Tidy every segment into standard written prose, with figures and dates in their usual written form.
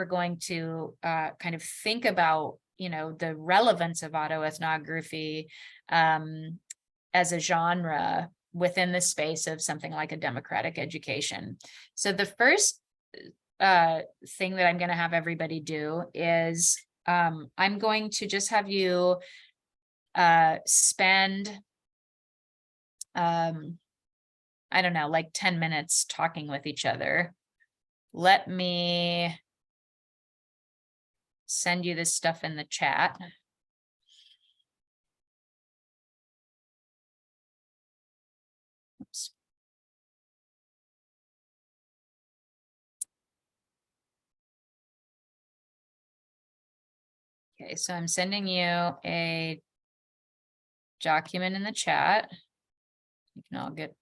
we're going to kind of think about, the relevance of autoethnography as a genre within the space of something like a democratic education. So the first thing that I'm going to have everybody do is I'm going to just have you spend, I don't know, like 10 minutes talking with each other. Let me send you this stuff in the chat. Oops. Okay, so I'm sending you a document in the chat. You can all get,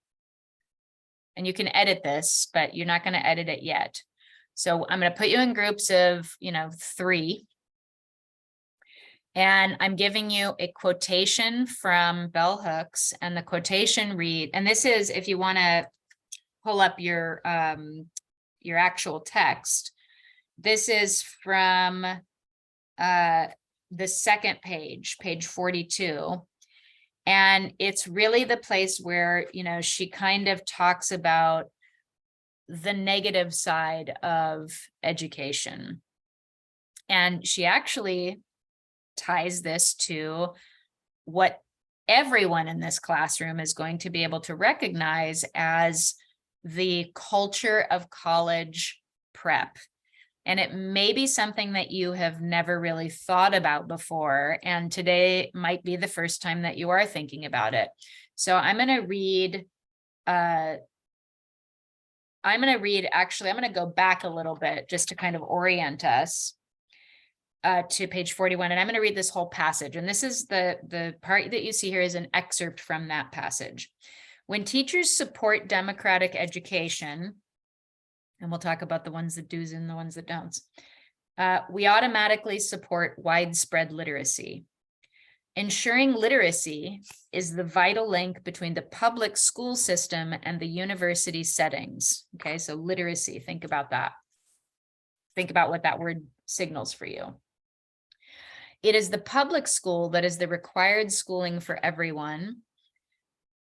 and you can edit this, but you're not going to edit it yet. So I'm going to put you in groups of, 3. And I'm giving you a quotation from bell hooks, and the quotation read, and this is, if you want to pull up your actual text, this is from the second page, page 42. And it's really the place where, she kind of talks about the negative side of education. And she actually ties this to what everyone in this classroom is going to be able to recognize as the culture of college prep. And it may be something that you have never really thought about before. And today might be the first time that you are thinking about it. So I'm going to read, actually, I'm going to go back a little bit just to kind of orient us to page 41. And I'm going to read this whole passage. And this is the part that you see here is an excerpt from that passage. When teachers support democratic education, and we'll talk about the ones that do's and the ones that don'ts, we automatically support widespread literacy. Ensuring literacy is the vital link between the public school system and the university settings. Okay, so literacy, think about that. Think about what that word signals for you. It is the public school that is the required schooling for everyone,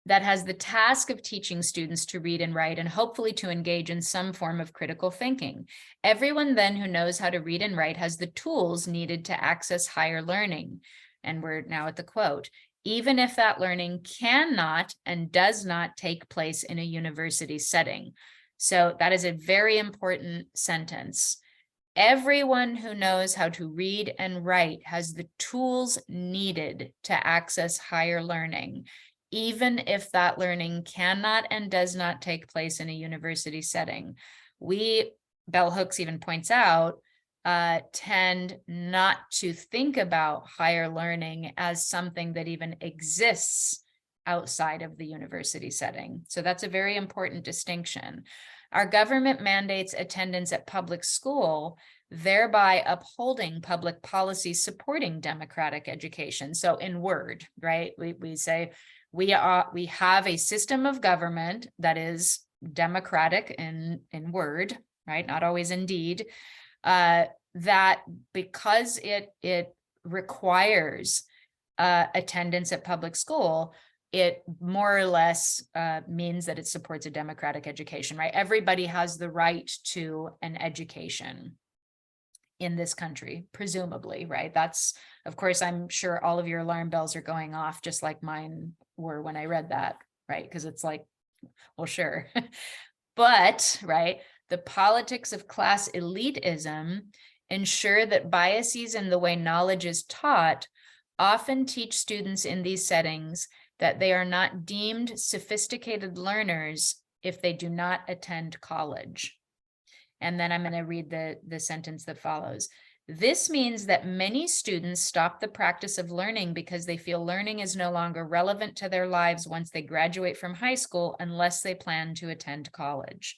that has the task of teaching students to read and write and hopefully to engage in some form of critical thinking. Everyone then who knows how to read and write has the tools needed to access higher learning. And we're now at the quote, even if that learning cannot and does not take place in a university setting. So that is a very important sentence. Everyone who knows how to read and write has the tools needed to access higher learning, even if that learning cannot and does not take place in a university setting. We, bell hooks even points out, tend not to think about higher learning as something that even exists outside of the university setting. So that's a very important distinction. Our government mandates attendance at public school, thereby upholding public policy supporting democratic education. So in word, right, we say we have a system of government that is democratic in word, right, not always in deed, that because it requires attendance at public school, it more or less means that it supports a democratic education, right? Everybody has the right to an education in this country, presumably, right? That's, of course, I'm sure all of your alarm bells are going off just like mine were when I read that, right? Because it's like, well, sure. But, right, the politics of class elitism ensure that biases in the way knowledge is taught often teach students in these settings that they are not deemed sophisticated learners if they do not attend college. And then I'm going to read the sentence that follows. This means that many students stop the practice of learning because they feel learning is no longer relevant to their lives once they graduate from high school, unless they plan to attend college.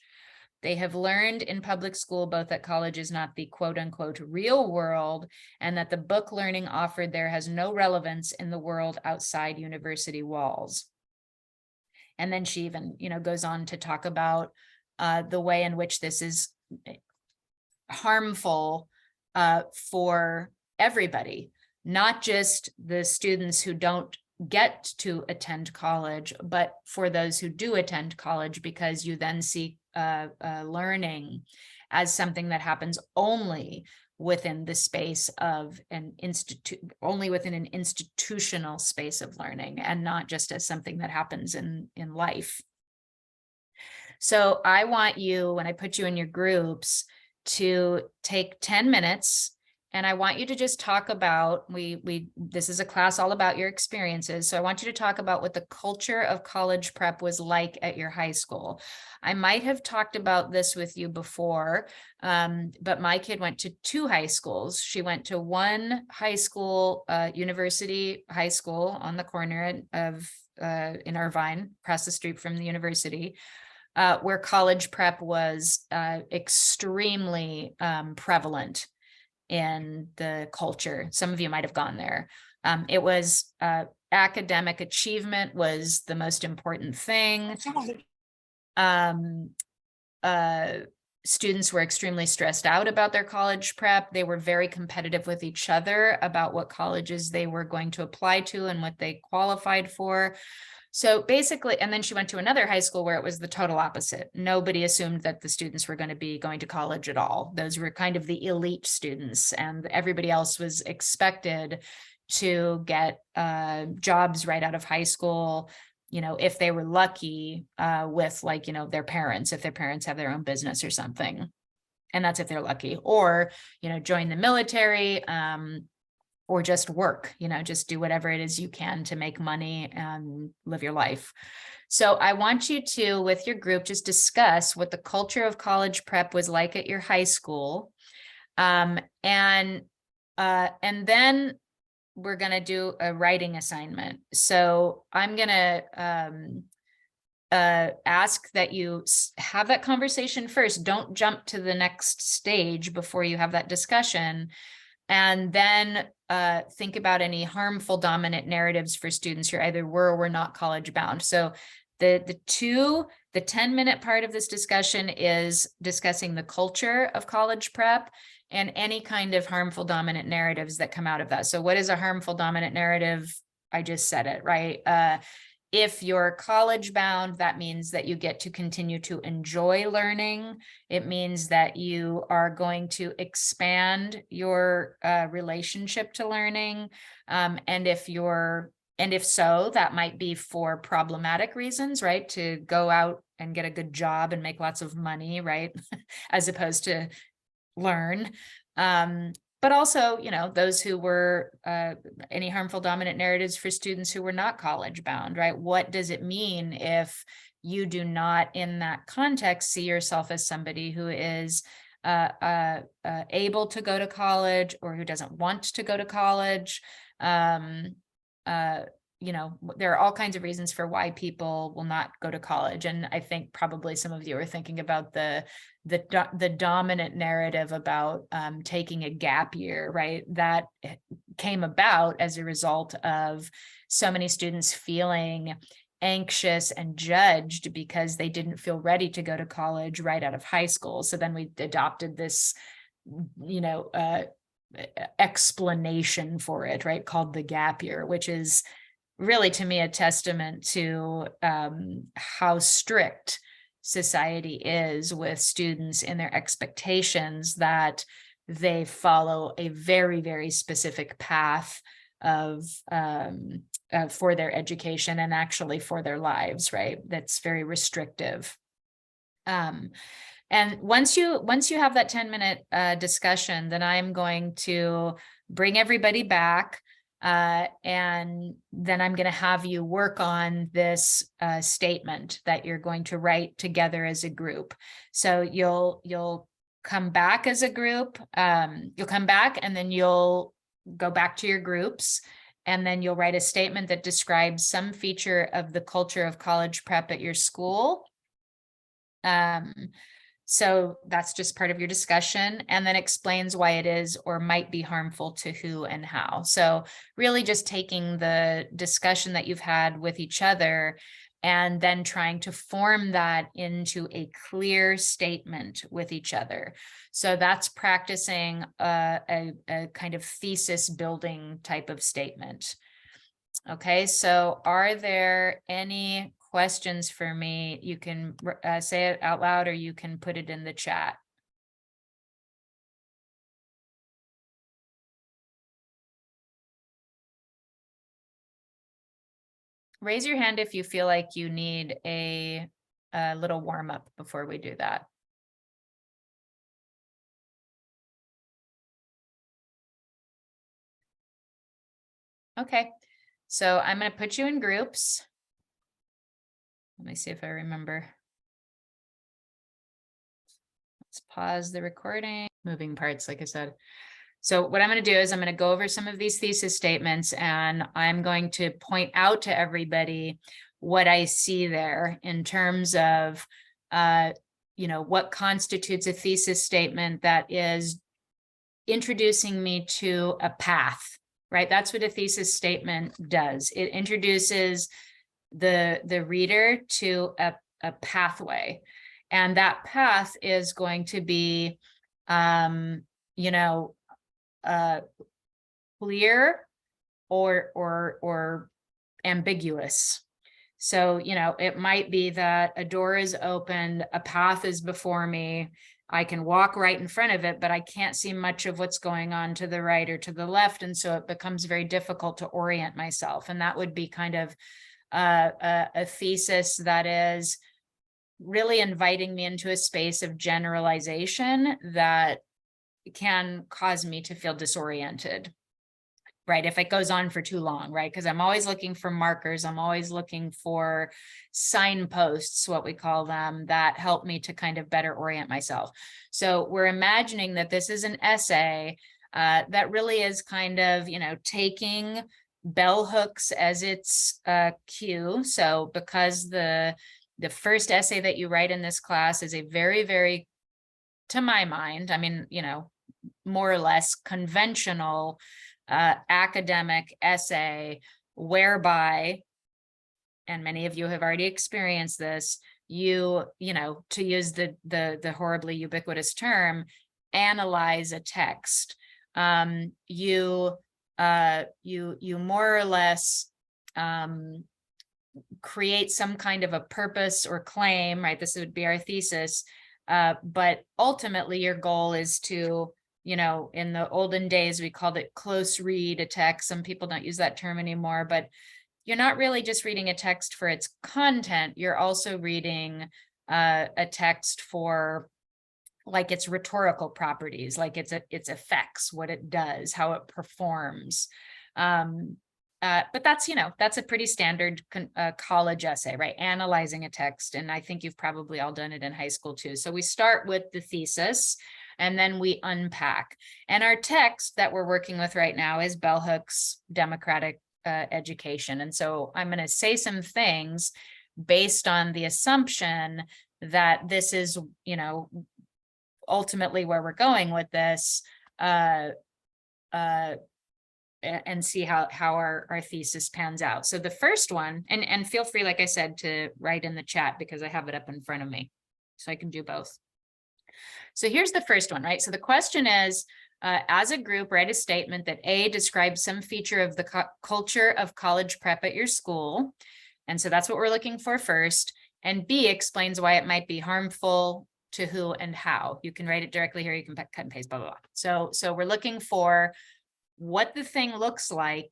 They have learned in public school both that college is not the quote unquote real world, and that the book learning offered there has no relevance in the world outside university walls. And then she even, goes on to talk about the way in which this is harmful for everybody, not just the students who don't get to attend college, but for those who do attend college, because you then see learning as something that happens only within the space of an only within an institutional space of learning, and not just as something that happens in life. So I want you, when I put you in your groups, to take 10 minutes, and I want you to just talk about, this is a class all about your experiences. So I want you to talk about what the culture of college prep was like at your high school. I might have talked about this with you before, but my kid went to 2 high schools. She went to one high school, University High School on the corner of in Irvine, across the street from the university, where college prep was extremely prevalent in the culture. Some of you might have gone there. It was academic achievement was the most important thing. Students were extremely stressed out about their college prep. They were very competitive with each other about what colleges they were going to apply to and what they qualified for. So basically, and then she went to another high school where it was the total opposite. Nobody assumed that the students were going to be going to college at all. Those were kind of the elite students, and everybody else was expected to get jobs right out of high school, if they were lucky, with their parents, if their parents have their own business or something. And that's if they're lucky, or, join the military, or just work, just do whatever it is you can to make money and live your life. So I want you to, with your group, just discuss what the culture of college prep was like at your high school. And then we're going to do a writing assignment. So I'm going to ask that you have that conversation first. Don't jump to the next stage before you have that discussion. And then think about any harmful dominant narratives for students who either were or were not college bound. So the 10-minute part of this discussion is discussing the culture of college prep and any kind of harmful dominant narratives that come out of that. So what is a harmful dominant narrative? I just said it, right? If you're college bound, that means that you get to continue to enjoy learning. It means that you are going to expand your relationship to learning. And if so, that might be for problematic reasons, right? To go out and get a good job and make lots of money, right? As opposed to learn. But also, those who were any harmful dominant narratives for students who were not college bound, right? What does it mean if you do not, in that context, see yourself as somebody who is able to go to college, or who doesn't want to go to college? There are all kinds of reasons for why people will not go to college. And I think probably some of you are thinking about the dominant narrative about taking a gap year, right? That came about as a result of so many students feeling anxious and judged because they didn't feel ready to go to college right out of high school. So then we adopted this, explanation for it, right? Called the gap year, which is really, to me, a testament to how strict society is with students in their expectations that they follow a very, very specific path of for their education and actually for their lives, right? That's very restrictive. And once you have that 10-minute discussion, then I'm going to bring everybody back. And then I'm going to have you work on this statement that you're going to write together as a group. So you'll come back as a group. You'll come back, and then you'll go back to your groups, and then you'll write a statement that describes some feature of the culture of college prep at your school. So that's just part of your discussion, and then explains why it is or might be harmful to who and how. So really just taking the discussion that you've had with each other and then trying to form that into a clear statement with each other. So that's practicing a kind of thesis building type of statement. Okay, so are there any questions for me? You can say it out loud, or you can put it in the chat. Raise your hand if you feel like you need a little warm up before we do that. Okay, so I'm going to put you in groups. Let me see if I remember. Let's pause the recording. Moving parts, like I said. So what I'm going to do is I'm going to go over some of these thesis statements, and I'm going to point out to everybody what I see there in terms of, what constitutes a thesis statement that is introducing me to a path, right? That's what a thesis statement does. It introduces the reader to a pathway, and that path is going to be, clear or ambiguous. So, it might be that a door is opened, a path is before me, I can walk right in front of it, but I can't see much of what's going on to the right or to the left. And so it becomes very difficult to orient myself. And that would be kind of a thesis that is really inviting me into a space of generalization that can cause me to feel disoriented, right? If it goes on for too long, right? Because I'm always looking for markers. I'm always looking for signposts, what we call them, that help me to kind of better orient myself. So we're imagining that this is an essay that really is kind of, taking bell hooks as its cue. So because the first essay that you write in this class is a very, very, to my mind, I mean, more or less conventional academic essay, whereby, and many of you have already experienced this, to use the horribly ubiquitous term, analyze a text. You more or less create some kind of a purpose or claim, right? This would be our thesis. But ultimately your goal is to, in the olden days, we called it close read a text. Some people don't use that term anymore, but you're not really just reading a text for its content. You're also reading a text for like its rhetorical properties, like its effects, what it does, how it performs. But that's, that's a pretty standard college essay, right? Analyzing a text. And I think you've probably all done it in high school too. So we start with the thesis and then we unpack. And our text that we're working with right now is Bell Hook's Democratic Education. And so I'm going to say some things based on the assumption that this is, ultimately where we're going with this, and see how our thesis pans out. So the first one, and feel free, like I said, to write in the chat because I have it up in front of me, so I can do both. So here's the first one, right? So the question is, as a group, write a statement that A, describes some feature of the culture of college prep at your school. And so that's what we're looking for first. And B, explains why it might be harmful, to who and how. You can write it directly here. You can cut and paste, blah, blah, blah. So we're looking for what the thing looks like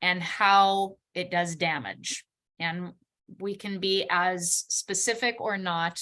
and how it does damage. And we can be as specific or not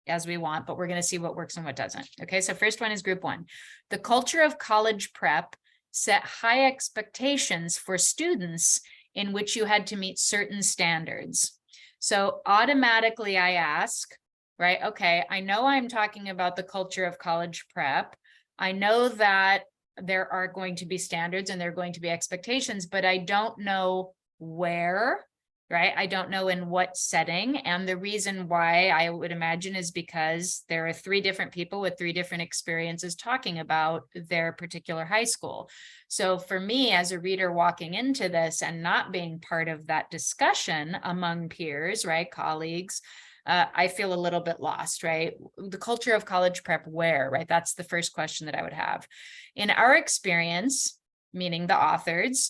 as we want, but we're going to see what works and what doesn't. Okay, so first one is group one. The culture of college prep set high expectations for students in which you had to meet certain standards. So automatically I ask, right, okay, I know I'm talking about the culture of college prep. I know that there are going to be standards and there are going to be expectations, but I don't know where right? I don't know in what setting. And the reason why, I would imagine, is because there are 3 different people with 3 different experiences talking about their particular high school. So for me, as a reader walking into this and not being part of that discussion among peers, right, colleagues, I feel a little bit lost, right? The culture of college prep, where, right? That's the first question that I would have. In our experience, meaning the authors,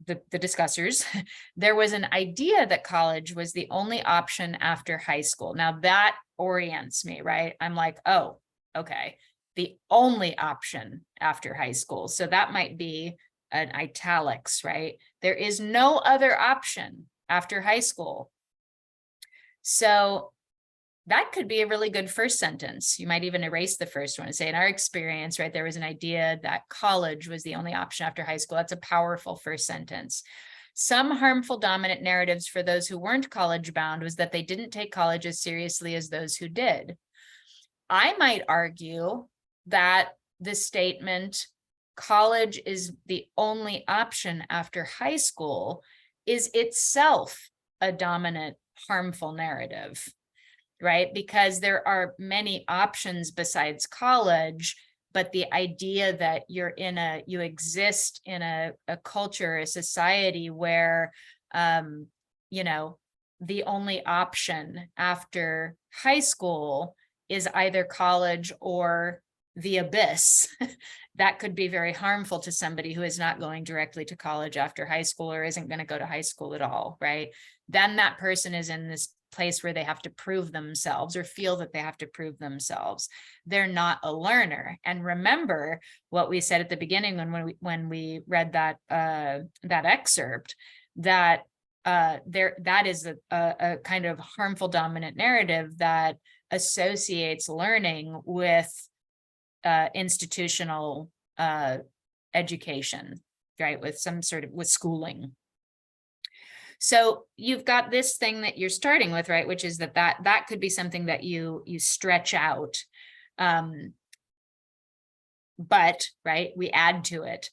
the discussers, there was an idea that college was the only option after high school. Now that orients me, right? I'm like, oh, okay, the only option after high school. So that might be an italics, right? There is no other option after high school. So that could be a really good first sentence. You might even erase the first one and say, in our experience, right, there was an idea that college was the only option after high school. That's a powerful first sentence. Some harmful dominant narratives for those who weren't college bound was that they didn't take college as seriously as those who did. I might argue that the statement, college is the only option after high school, is itself a dominant, harmful narrative, right? Because there are many options besides college, but the idea that you exist in a culture, a society where, you know, the only option after high school is either college or the abyss, that could be very harmful to somebody who is not going directly to college after high school or isn't going to go to high school at all, right? Then that person is in this place where they have to prove themselves or feel that they have to prove themselves. They're not a learner. And remember what we said at the beginning when we read that excerpt, that that is a kind of harmful dominant narrative that associates learning with institutional education, right? With some sort of, with schooling. So you've got this thing that you're starting with, right? Which is that could be something that you stretch out. But, right, we add to it.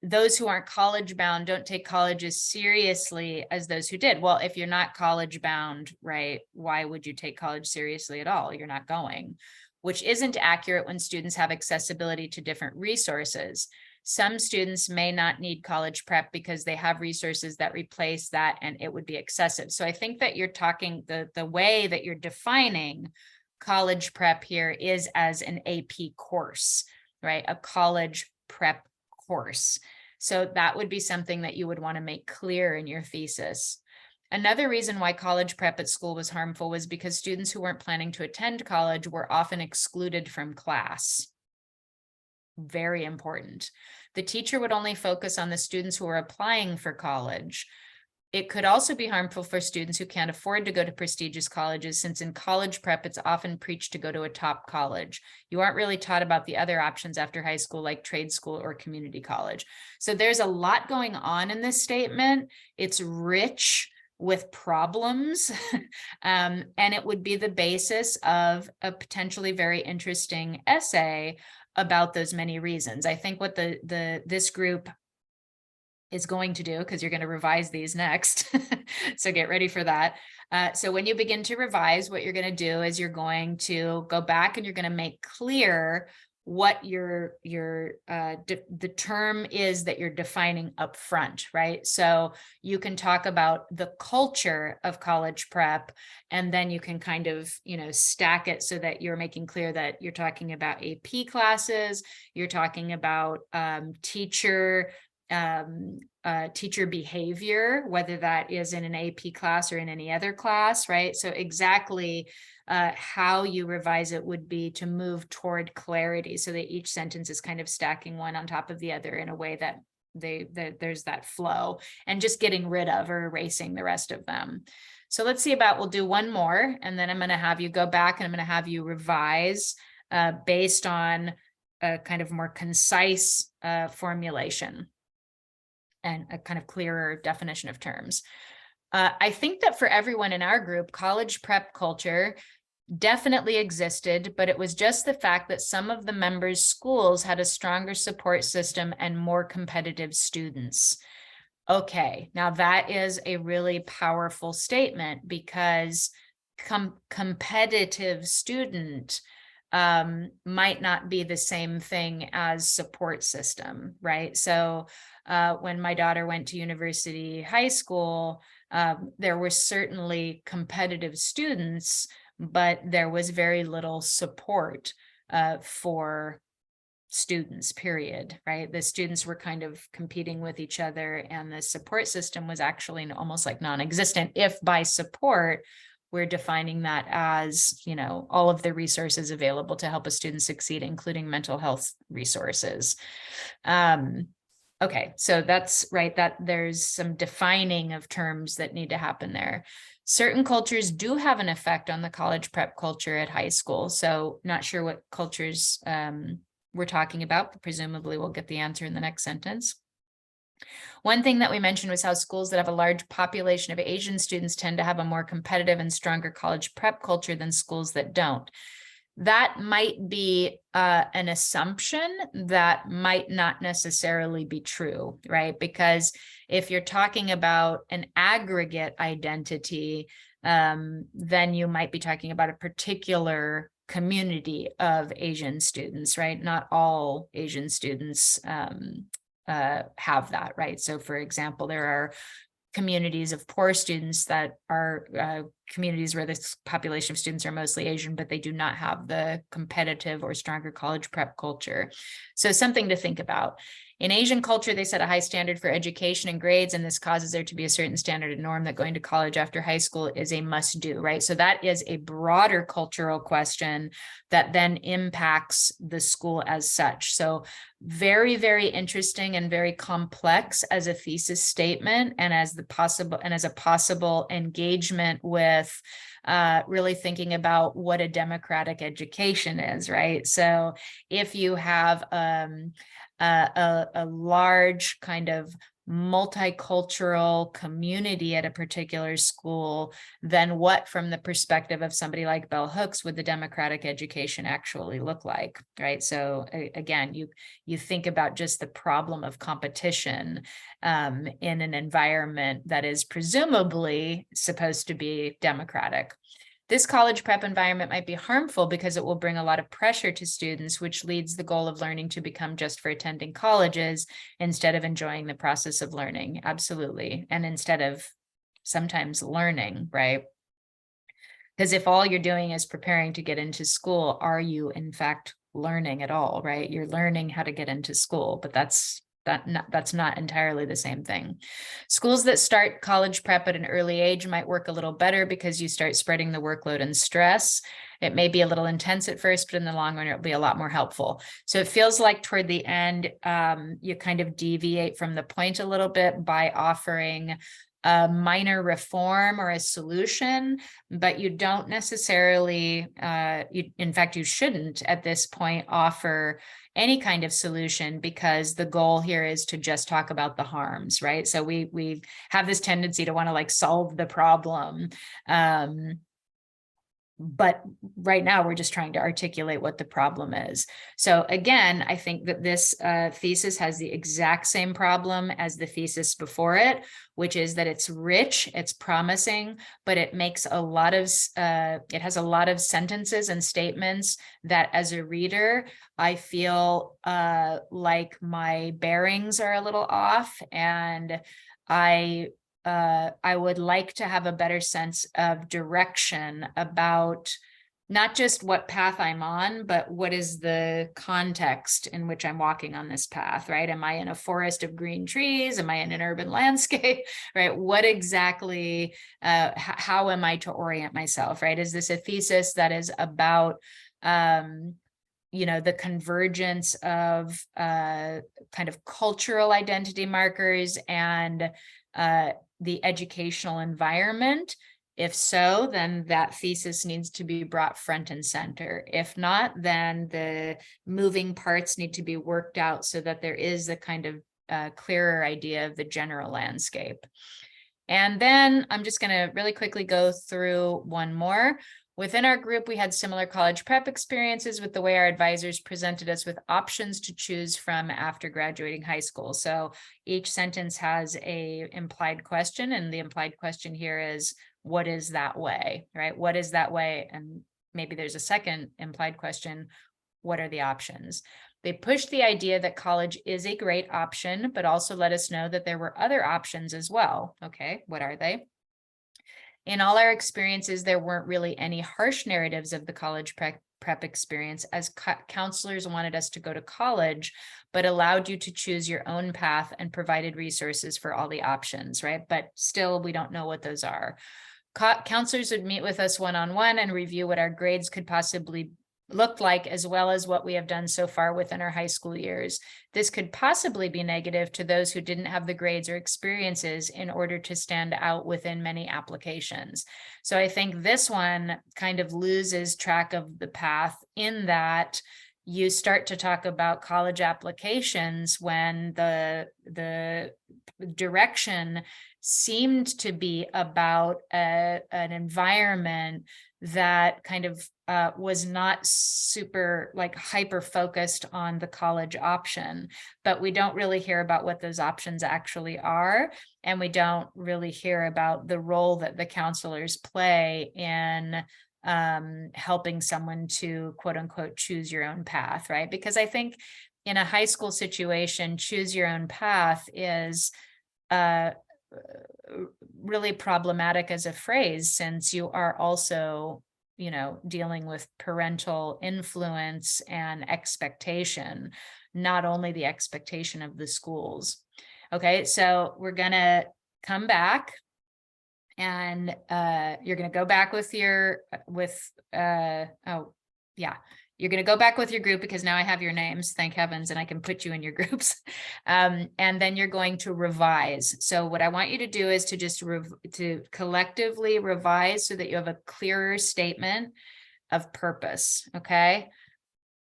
Those who aren't college bound don't take college as seriously as those who did. Well, if you're not college bound, right, why would you take college seriously at all? You're not going, which isn't accurate when students have accessibility to different resources. Some students may not need college prep because they have resources that replace that and it would be excessive. So I think that you're talking, the way that you're defining college prep here is as an AP course, right? A college prep course. So that would be something that you would want to make clear in your thesis. Another reason why college prep at school was harmful was because students who weren't planning to attend college were often excluded from class. Very important. The teacher would only focus on the students who are applying for college. It could also be harmful for students who can't afford to go to prestigious colleges, since in college prep, it's often preached to go to a top college. You aren't really taught about the other options after high school, like trade school or community college. So there's a lot going on in this statement. It's rich with problems, and it would be the basis of a potentially very interesting essay about those many reasons. I think what this group is going to do, because you're going to revise these next, so get ready for that. So when you begin to revise, what you're going to do is you're going to go back and you're going to make clear what the term is that you're defining up front, right? So you can talk about the culture of college prep, and then you can kind of, stack it so that you're making clear that you're talking about AP classes, you're talking about teacher behavior, whether that is in an AP class or in any other class, right? So exactly how you revise it would be to move toward clarity, so that each sentence is kind of stacking one on top of the other in a way that there's that flow, and just getting rid of or erasing the rest of them. So let's see we'll do one more, and then I'm going to have you go back and I'm going to have you revise based on a kind of more concise formulation and a kind of clearer definition of terms. I think that for everyone in our group, college prep culture definitely existed, but it was just the fact that some of the members' schools had a stronger support system and more competitive students. Okay, now that is a really powerful statement, because competitive student might not be the same thing as support system, right? So when my daughter went to university high school, there were certainly competitive students, but there was very little support for students, period, right? The students were kind of competing with each other, and the support system was actually almost like non-existent. If by support, we're defining that as, you know, all of the resources available to help a student succeed, including mental health resources. Okay, so that's right, that there's some defining of terms that need to happen there. Certain cultures do have an effect on the college prep culture at high school. So not sure what cultures we're talking about, but presumably we'll get the answer in the next sentence. One thing that we mentioned was how schools that have a large population of Asian students tend to have a more competitive and stronger college prep culture than schools that don't. That might be an assumption that might not necessarily be true, right? Because if you're talking about an aggregate identity, then you might be talking about a particular community of Asian students, right? Not all Asian students have that, right? So for example, there are communities of poor students that are communities where the population of students are mostly Asian, but they do not have the competitive or stronger college prep culture. So something to think about. In Asian culture, they set a high standard for education and grades, and this causes there to be a certain standard and norm that going to college after high school is a must do, right? So that is a broader cultural question that then impacts the school as such. So very, very interesting and very complex as a thesis statement, and as a possible engagement with really thinking about what a democratic education is, right? So if you have a large kind of multicultural community at a particular school, then what, from the perspective of somebody like Bell Hooks, would the democratic education actually look like, right? So again, you think about just the problem of competition in an environment that is presumably supposed to be democratic. This college prep environment might be harmful because it will bring a lot of pressure to students, which leads the goal of learning to become just for attending colleges instead of enjoying the process of learning. Absolutely. And instead of sometimes learning, right? Because if all you're doing is preparing to get into school, are you in fact learning at all, right? You're learning how to get into school, but that's not entirely the same thing. Schools that start college prep at an early age might work a little better because you start spreading the workload and stress. It may be a little intense at first, but in the long run, it'll be a lot more helpful. So it feels like toward the end, you kind of deviate from the point a little bit by offering a minor reform or a solution, but you don't necessarily, in fact, you shouldn't at this point offer any kind of solution, because the goal here is to just talk about the harms, right? So we have this tendency to want to like solve the problem. But right now we're just trying to articulate what the problem is. So again, I think that this thesis has the exact same problem as the thesis before it, which is that it's rich, it's promising, but it makes a lot of, it has a lot of sentences and statements that as a reader, I feel like my bearings are a little off, and I would like to have a better sense of direction about not just what path I'm on, but what is the context in which I'm walking on this path, right? Am I in a forest of green trees? Am I in an urban landscape, right? What exactly, how am I to orient myself, right? Is this a thesis that is about, the convergence of kind of cultural identity markers and the educational environment? If so, then that thesis needs to be brought front and center. If not, then the moving parts need to be worked out so that there is a kind of clearer idea of the general landscape. And then I'm just going to really quickly go through one more, Within our group, we had similar college prep experiences with the way our advisors presented us with options to choose from after graduating high school. So each sentence has a implied question, and the implied question here is, what is that way, right? What is that way? And maybe there's a second implied question, what are the options? They pushed the idea that college is a great option, but also let us know that there were other options as well. Okay, what are they? In all our experiences, there weren't really any harsh narratives of the college prep experience, as counselors wanted us to go to college, but allowed you to choose your own path and provided resources for all the options, right? But still, we don't know what those are. Counselors would meet with us one-on-one and review what our grades could possibly look like, as well as what we have done so far within our high school years. This could possibly be negative to those who didn't have the grades or experiences in order to stand out within many applications. So I think this one kind of loses track of the path, in that you start to talk about college applications when the direction seemed to be about an environment that kind of was not super like hyper focused on the college option, but we don't really hear about what those options actually are. And we don't really hear about the role that the counselors play in helping someone to quote unquote choose your own path, right? Because I think in a high school situation, choose your own path is really problematic as a phrase, since you are also, you know, dealing with parental influence and expectation, not only the expectation of the schools. Okay, so we're gonna come back, and you're gonna go back with your you're going to go back with your group, because now I have your names, thank heavens, and I can put you in your groups. And then you're going to revise. So what I want you to do is to just to collectively revise so that you have a clearer statement of purpose. Okay.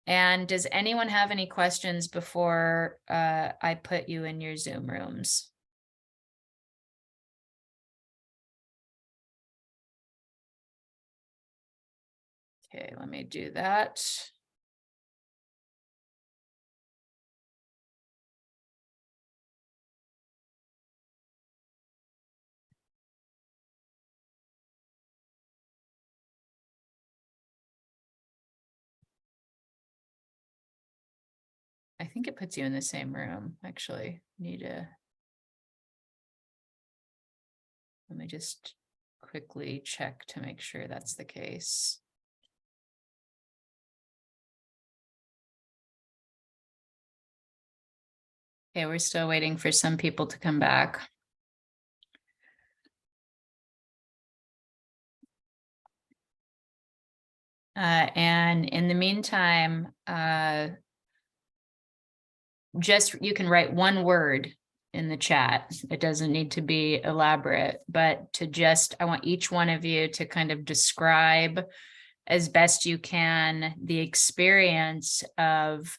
And does anyone have any questions before I put you in your Zoom rooms? Okay, let me do that. I think it puts you in the same room, actually. Let me just quickly check to make sure that's the case. Okay, we're still waiting for some people to come back. And in the meantime, just you can write one word in the chat. It doesn't need to be elaborate, but to just, I want each one of you to kind of describe as best you can the experience of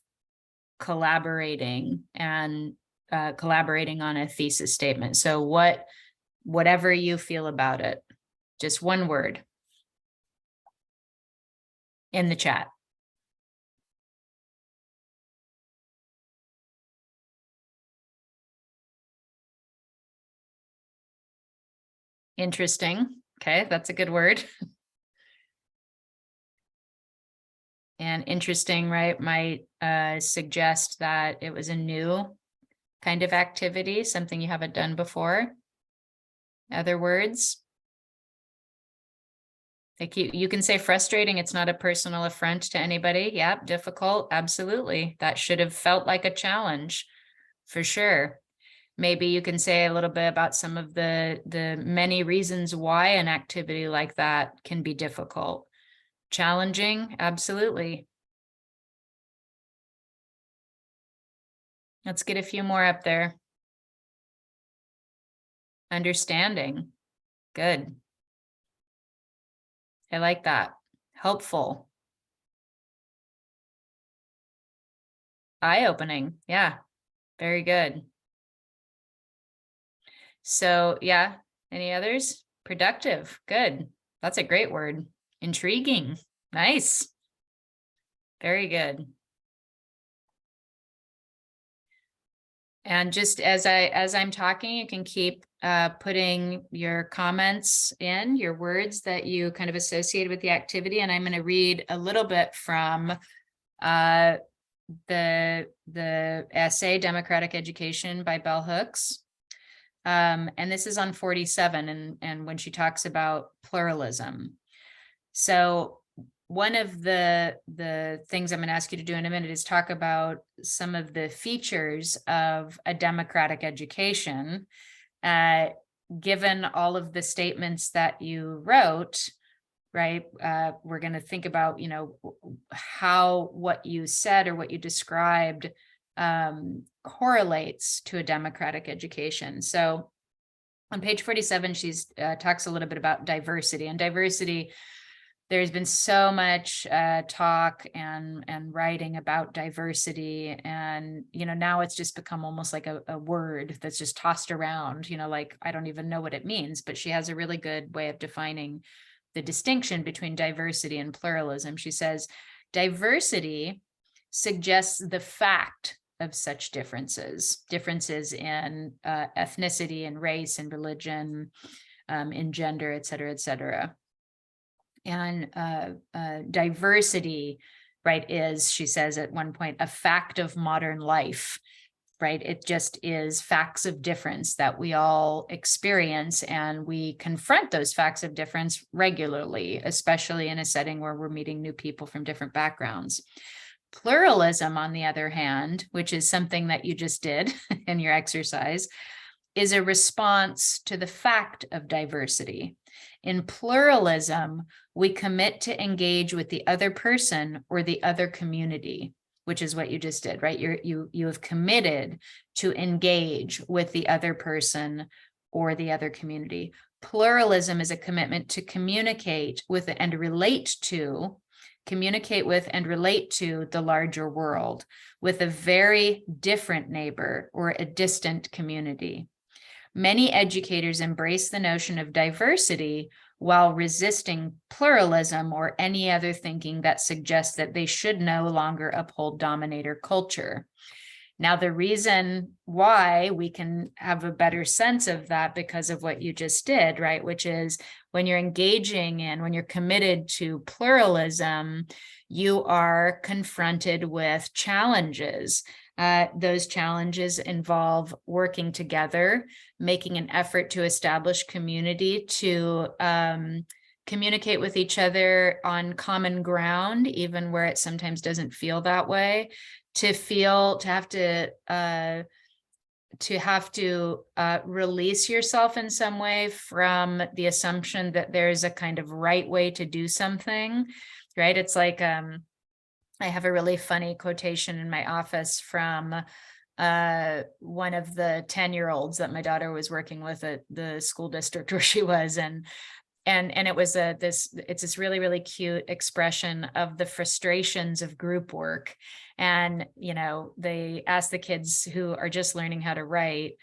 collaborating and collaborating on a thesis statement. So whatever you feel about it, just one word in the chat. Interesting. Okay, that's a good word. And interesting, right, might suggest that it was a new kind of activity, something you haven't done before. Other words? Like you can say frustrating, it's not a personal affront to anybody. Yeah, difficult, absolutely. That should have felt like a challenge, for sure. Maybe you can say a little bit about some of the many reasons why an activity like that can be difficult. Challenging, absolutely. Let's get a few more up there. Understanding, good. I like that. Helpful. Eye-opening, yeah, very good. So yeah, any others? Productive, good. That's a great word. Intriguing. Nice. Very good. And just as I'm talking, you can keep putting your comments in, your words that you kind of associated with the activity. And I'm going to read a little bit from the essay Democratic Education by Bell Hooks. And this is on 47, and when she talks about pluralism. So one of the things I'm going to ask you to do in a minute is talk about some of the features of a democratic education. Given all of the statements that you wrote, right, we're going to think about, you know, how what you said or what you described correlates to a democratic education. So on page 47, she's talks a little bit about diversity, and diversity. There's been so much talk and writing about diversity, and you know, now it's just become almost like a word that's just tossed around, you know, like I don't even know what it means, but she has a really good way of defining the distinction between diversity and pluralism. She says, diversity suggests the fact of such differences in ethnicity and race and religion, in gender, et cetera, et cetera. And diversity, right, is, she says at one point, a fact of modern life, right? It just is facts of difference that we all experience, and we confront those facts of difference regularly, especially in a setting where we're meeting new people from different backgrounds. Pluralism, on the other hand, which is something that you just did in your exercise, is a response to the fact of diversity. In pluralism, we commit to engage with the other person or the other community, which is what you just did, right? You have committed to engage with the other person or the other community. Pluralism is a commitment to communicate with and relate to the larger world with a very different neighbor or a distant community. Many educators embrace the notion of diversity while resisting pluralism or any other thinking that suggests that they should no longer uphold dominator culture. Now, the reason why we can have a better sense of that because of what you just did, right, which is when you're engaging in, when you're committed to pluralism, you are confronted with challenges. Those challenges involve working together, making an effort to establish community, to communicate with each other on common ground, even where it sometimes doesn't feel that way, to have to release yourself in some way from the assumption that there's a kind of right way to do something, right? It's like, I have a really funny quotation in my office from one of the 10-year-olds that my daughter was working with at the school district where she was, and it was it's this really, really cute expression of the frustrations of group work. And, you know, they asked the kids who are just learning how to write,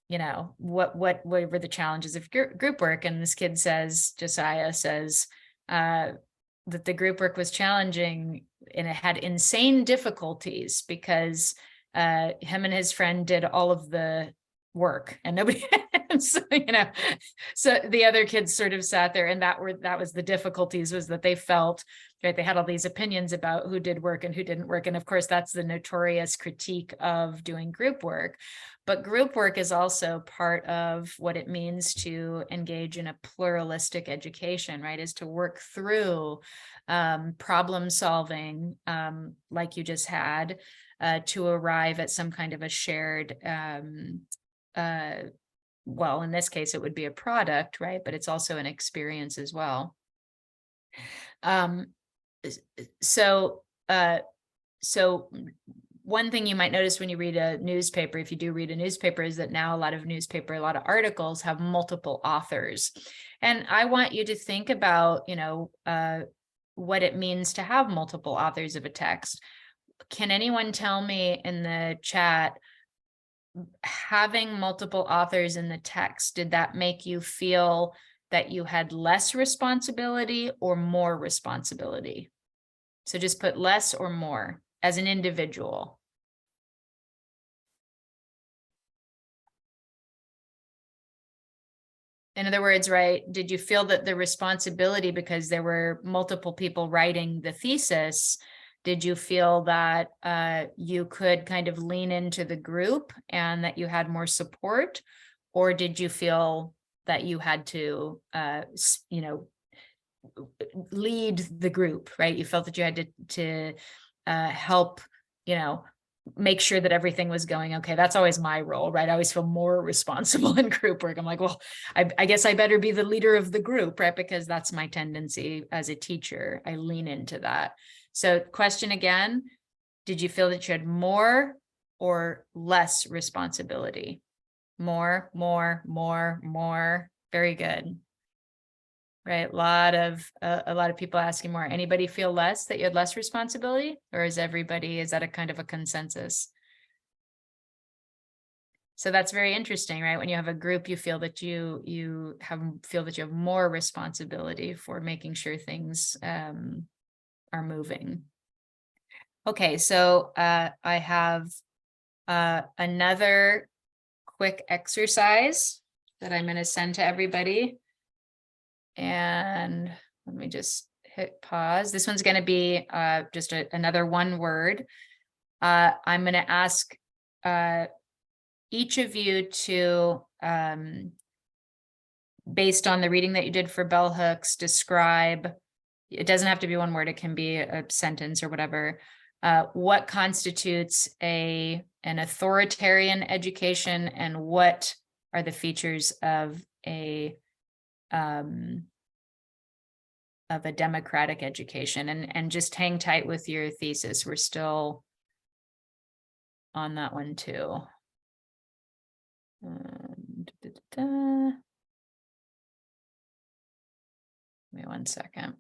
you know, what were the challenges of group work? And this kid says, Josiah says, that the group work was challenging and it had insane difficulties because him and his friend did all of the work and nobody so, you know, so the other kids sort of sat there, and that was the difficulties, was that they felt, right, they had all these opinions about who did work and who didn't work. And of course, that's the notorious critique of doing group work. But group work is also part of what it means to engage in a pluralistic education, right? Is to work through problem solving, like you just had, to arrive at some kind of a shared, well, in this case, it would be a product, right? But it's also an experience as well. So one thing you might notice when you read a newspaper, if you do read a newspaper, is that now a lot of articles have multiple authors. And I want you to think about, you know, what it means to have multiple authors of a text. Can anyone tell me in the chat, having multiple authors in the text, did that make you feel that you had less responsibility or more responsibility? So just put less or more as an individual. In other words, right, did you feel that the responsibility, because there were multiple people writing the thesis, did you feel that you could kind of lean into the group and that you had more support? Or did you feel that you had to, you know, lead the group, right? You felt that you had to help, you know, make sure that everything was going okay. That's always my role, right? I always feel more responsible in group work. I'm like, well, I guess I better be the leader of the group, right? Because that's my tendency as a teacher. I lean into that. So question again, did you feel that you had more or less responsibility? More, more, more, more. Very good. Right, a lot of people asking more. Anybody feel less, that you had less responsibility, or is that a kind of a consensus? So that's very interesting, right? When you have a group, you feel that you have more responsibility for making sure things are moving. Okay, so I have another quick exercise that I'm going to send to everybody. And let me just hit pause. This one's going to be just another one word. I'm going to ask each of you to, based on the reading that you did for bell hooks, describe, it doesn't have to be one word, it can be a sentence or whatever, what constitutes an authoritarian education, and what are the features of a democratic education, and just hang tight with your thesis. We're still on that one too. Give me 1 second.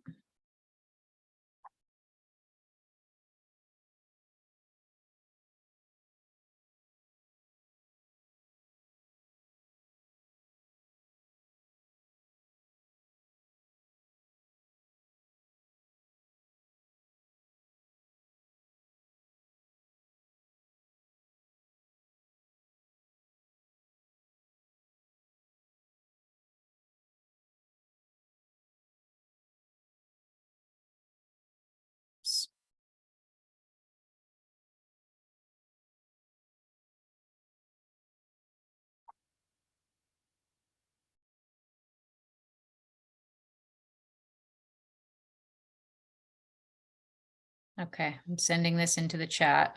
Okay, I'm sending this into the chat.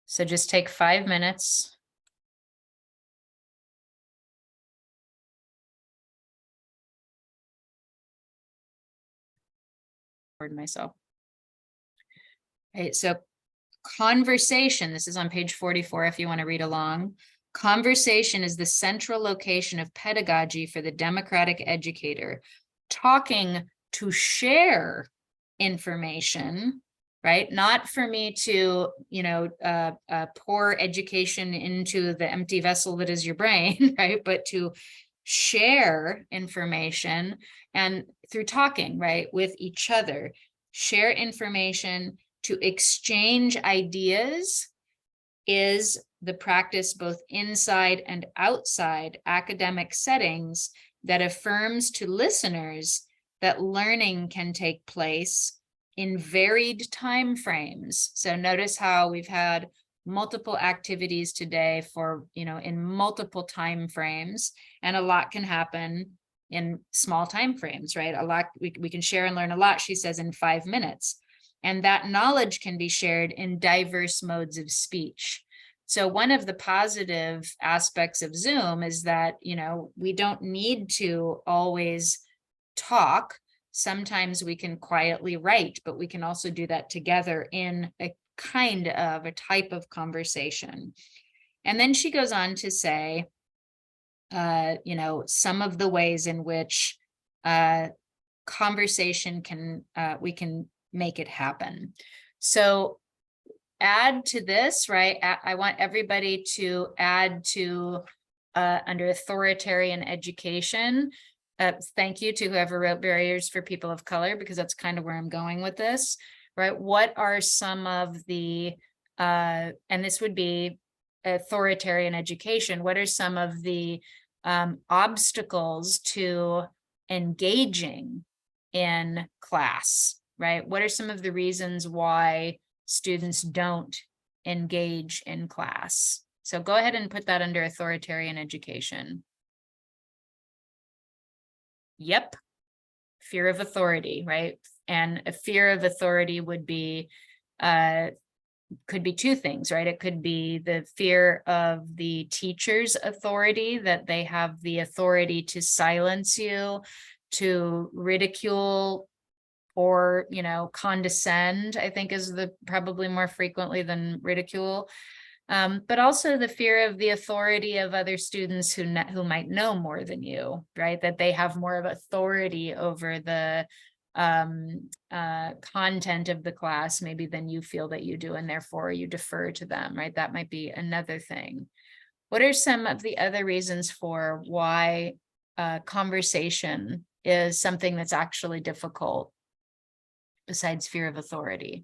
So just take 5 minutes. Pardon myself. Okay, so conversation, this is on page 44 if you want to read along. Conversation is the central location of pedagogy for the democratic educator. Talking to share information, right? Not for me to, you know, pour education into the empty vessel that is your brain, right? But to share information, and through talking, right, with each other, share information, to exchange ideas, is the practice both inside and outside academic settings that affirms to listeners that learning can take place in varied time frames. So notice how we've had multiple activities today for, you know, in multiple time frames, and a lot can happen in small time frames, right? A lot, we can share and learn a lot, she says, in 5 minutes. And that knowledge can be shared in diverse modes of speech. So one of the positive aspects of Zoom is that, you know, we don't need to always talk. Sometimes we can quietly write, but we can also do that together in a type of conversation. And then she goes on to say, you know, some of the ways in which conversation we can make it happen. So add to this, right? I want everybody to add to under authoritarian education, Thank you to whoever wrote barriers for people of color, because that's kind of where I'm going with this, right? What are some of the, and this would be authoritarian education, what are some of the obstacles to engaging in class, right? What are some of the reasons why students don't engage in class? So go ahead and put that under authoritarian education. Yep. Fear of authority, right? And a fear of authority would be, could be two things, right? It could be the fear of the teacher's authority, that they have the authority to silence you, to ridicule, or, condescend, I think is the probably more frequently than ridicule. But also the fear of the authority of other students who might know more than you, right? That they have more of authority over the content of the class, maybe than you feel that you do, and therefore you defer to them, right? That might be another thing. What are some of the other reasons for why conversation is something that's actually difficult besides fear of authority?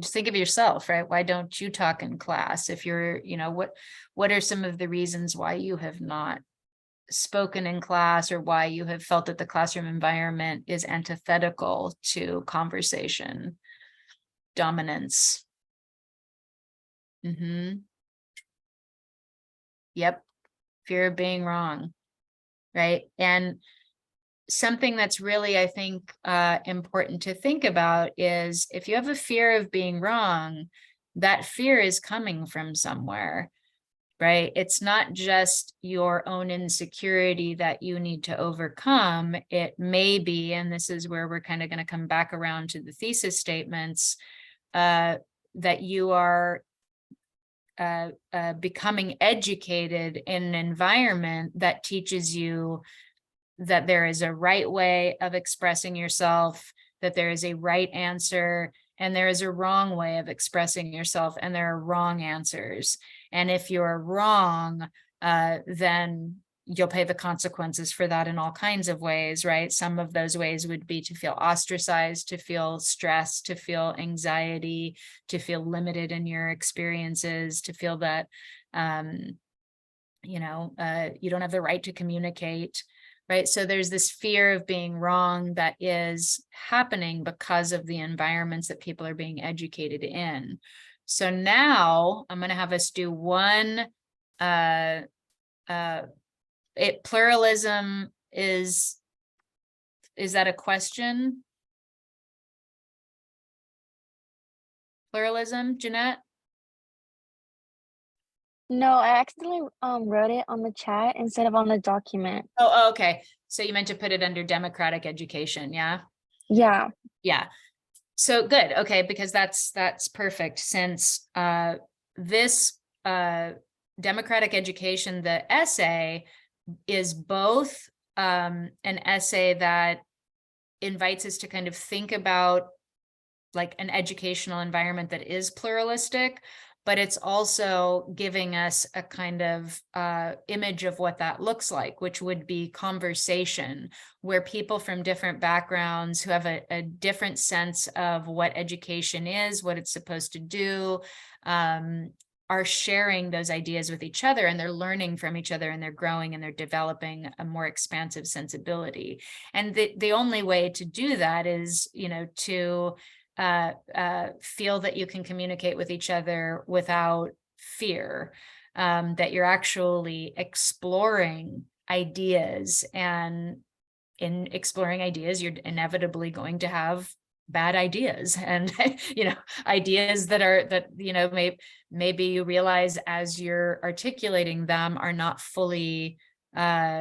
Just think of yourself, right? Why don't you talk in class? If you're, what are some of the reasons why you have not spoken in class, or why you have felt that the classroom environment is antithetical to conversation, dominance? Yep. Fear of being wrong, right? And something that's really, I think, important to think about is, if you have a fear of being wrong, that fear is coming from somewhere, right? It's not just your own insecurity that you need to overcome. It may be, and this is where we're kind of going to come back around to the thesis statements, that you are becoming educated in an environment that teaches you that there is a right way of expressing yourself, that there is a right answer, and there is a wrong way of expressing yourself, and there are wrong answers. And if you're wrong, then you'll pay the consequences for that in all kinds of ways, right? Some of those ways would be to feel ostracized, to feel stress, to feel anxiety, to feel limited in your experiences, to feel that, you don't have the right to communicate. Right. So there's this fear of being wrong that is happening because of the environments that people are being educated in. So now I'm going to have us do one. Pluralism is that a question? Pluralism, Jeanette? No, I accidentally wrote it on the chat instead of on the document. Oh, okay. So you meant to put it under democratic education, yeah? Yeah. Yeah. So good. Okay, because that's perfect, since this democratic education, the essay is both an essay that invites us to kind of think about like an educational environment that is pluralistic, but it's also giving us a kind of image of what that looks like, which would be conversation, where people from different backgrounds who have a different sense of what education is, what it's supposed to do, are sharing those ideas with each other, and they're learning from each other, and they're growing, and they're developing a more expansive sensibility. And the only way to do that is, to feel that you can communicate with each other without fear, that you're actually exploring ideas, and in exploring ideas, you're inevitably going to have bad ideas, and ideas that maybe you realize as you're articulating them are not fully